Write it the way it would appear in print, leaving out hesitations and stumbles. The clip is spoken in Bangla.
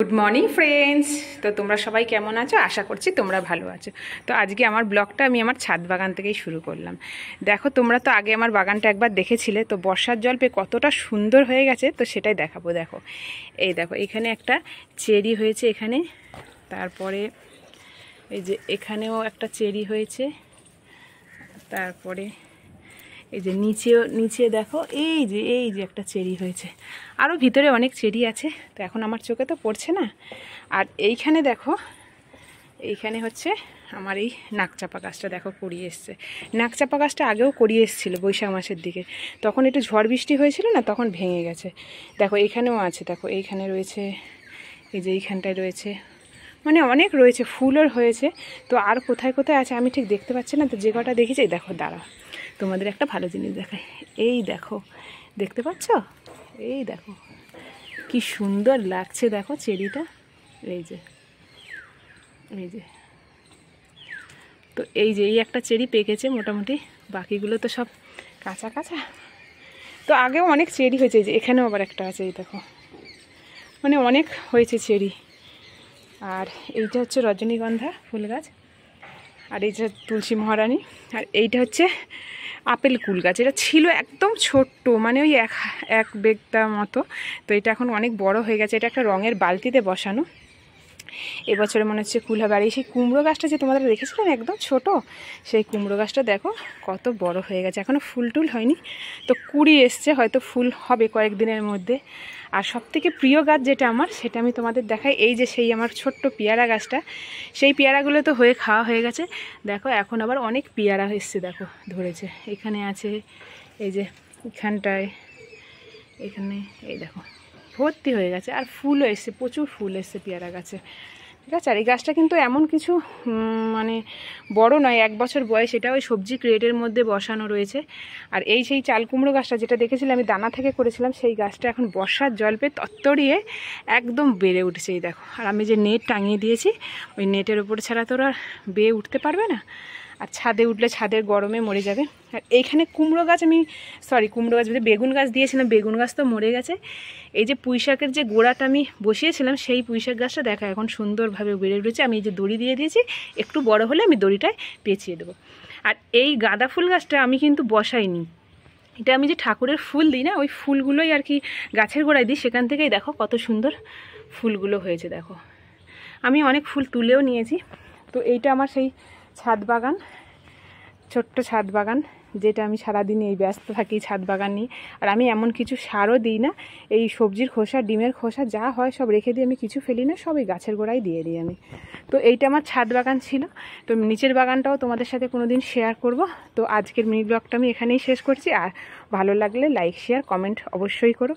Good morning friends. তো তোমরা সবাই কেমন আছো? আশা করছি তোমরা ভালো আছো। তো আজকে আমার ব্লগটা আমি আমার ছাদ বাগান থেকেই শুরু করলাম। দেখো, তোমরা তো আগে আমার বাগানটা একবার দেখেছিলে, তো বর্ষার জল পেয়ে কতটা সুন্দর হয়ে গেছে, তো সেটাই দেখাবো। দেখো, এই দেখো, এখানে একটা চেরি হয়েছে এখানে, তারপরে এই যে এখানেও একটা চেরি হয়েছে, তারপরে এই যে নিচে দেখো, এই যে একটা চেরি হয়েছে, আরও ভিতরে অনেক চেরি আছে, তো এখন আমার চোখে তো পড়ছে না। আর এইখানে দেখো, এইখানে হচ্ছে আমার এই নাকচাপা গাছটা, দেখো করিয়ে এসছে। নাকচাপা গাছটা আগেও করিয়ে এসেছিলো বৈশাখ মাসের দিকে, তখন একটু ঝড় বৃষ্টি হয়েছিল না, তখন ভেঙে গেছে। দেখো এইখানেও আছে, দেখো এইখানে রয়েছে, এই যে এইখানটায় রয়েছে, মানে অনেক রয়েছে, ফুলও হয়েছে। তো আর কোথায় কোথায় আছে আমি ঠিক দেখতে পাচ্ছি না, তো যে কটা দেখেছি, দেখো দাঁড়াও তোমাদের একটা ভালো জিনিস দেখাই। এই দেখো, দেখতে পাচ্ছ? এই দেখো কি সুন্দর লাগছে, দেখো চেরিটা, এই যে, এই যে, তো এই যে এই একটা চেরি পেকেছে মোটামুটি, বাকিগুলো তো সব কাঁচা কাঁচা। তো আগেও অনেক চেরি হয়েছে, এই যে এখানেও আবার একটা আছে, এই দেখো, মানে অনেক হয়েছে চেরি। আর এইটা হচ্ছে রজনীগন্ধা ফুল গাছ, আর এই যে তুলসী মহারানী, আর এইটা হচ্ছে আপেল কুল গাছ। এটা ছিল একদম ছোট্ট, মানে ওই এক বেগটা মতো, তো এটা এখন অনেক বড় হয়ে গেছে। এটা একটা রঙের বালতিতে বসানো, এবছরে মনে হচ্ছে কুল হবে। আর এই সেই কুমড়ো গাছটা যে তোমাদের দেখেছিলাম একদম ছোট, সেই কুমড়ো গাছটা দেখো কত বড় হয়ে গেছে, এখনও ফুল টুল হয়নি, তো কুড়ি এসছে, হয়তো ফুল হবে কয়েকদিনের মধ্যে। আর সবথেকে প্রিয় গাছ যেটা আমার, সেটা আমি তোমাদের দেখাই। এই যে সেই আমার ছোট্ট পেয়ারা গাছটা, সেই পেয়ারাগুলো তো খাওয়া হয়ে গেছে। দেখো এখন আবার অনেক পেয়ারা এসছে, দেখো ধরেছে, এখানে আছে, এই যে এখানটায়, এখানে, এই দেখো ভর্তি হয়ে গেছে, আর ফুলও এসছে, প্রচুর ফুল এসছে পেয়ারা গাছে, ঠিক আছে। আর এই গাছটা কিন্তু এমন কিছু মানে বড় নয়, 1 বছর বয়স, এটা ওই সবজি ক্রেটের মধ্যে বসানো রয়েছে। আর এই সেই চাল কুমড়ো গাছটা যেটা দেখেছিলাম আমি দানা থেকে করেছিলাম, সেই গাছটা এখন বর্ষার জল পেয়ে তত্তরিয়ে একদম বেড়ে উঠেছে, এই দেখো। আর আমি যে নেট টাঙিয়ে দিয়েছি, ওই নেটের উপরে ছাড়া তো ওরা বেয়ে উঠতে পারবে না, আর ছাদে উঠলে ছাদের গরমে মরে যাবে। আর এইখানে কুমড়ো গাছ কুমড়ো গাছ বলতে বেগুন গাছ দিয়েছিলাম, বেগুন গাছ তো মরে গেছে। এই যে পুঁইশাকের যে গোড়াটা আমি বসিয়েছিলাম, সেই পুঁইশাক গাছটা দেখা এখন সুন্দরভাবে বেড়ে উঠেছে। আমি এই যে দড়ি দিয়ে দিয়েছি, একটু বড় হলে আমি দড়িটায় পেঁচিয়ে দেবো। আর এই গাঁদা ফুল গাছটা আমি কিন্তু বসাইনি, এটা আমি যে ঠাকুরের ফুল দিই না, ওই ফুলগুলোই আর কি গাছের গোড়ায় দিই, সেখান থেকেই দেখো কত সুন্দর ফুলগুলো হয়েছে। দেখো আমি অনেক ফুল তুলেও নিয়েছি। তো এইটা আমার সেই ছাদ বাগান, ছোট্ট ছাদ বাগান, যেটা আমি সারাদিন এই ব্যস্ত থাকি ছাদ বাগান নিয়ে। আর আমি এমন কিছু সারও দিই না, এই সবজির খোসা, ডিমের খোসা যা হয় সব রেখে দিই, আমি কিছু ফেলি না, সব এই গাছের গোড়ায় দিয়ে দিই আমি। তো এইটা আমার ছাদ বাগান ছিল। তো নিচের বাগানটাও তোমাদের সাথে কোনো দিন শেয়ার করব। তো আজকের মিনি ব্লগটা আমি এখানেই শেষ করছি। আর ভালো লাগলে লাইক, শেয়ার, কমেন্ট অবশ্যই করো।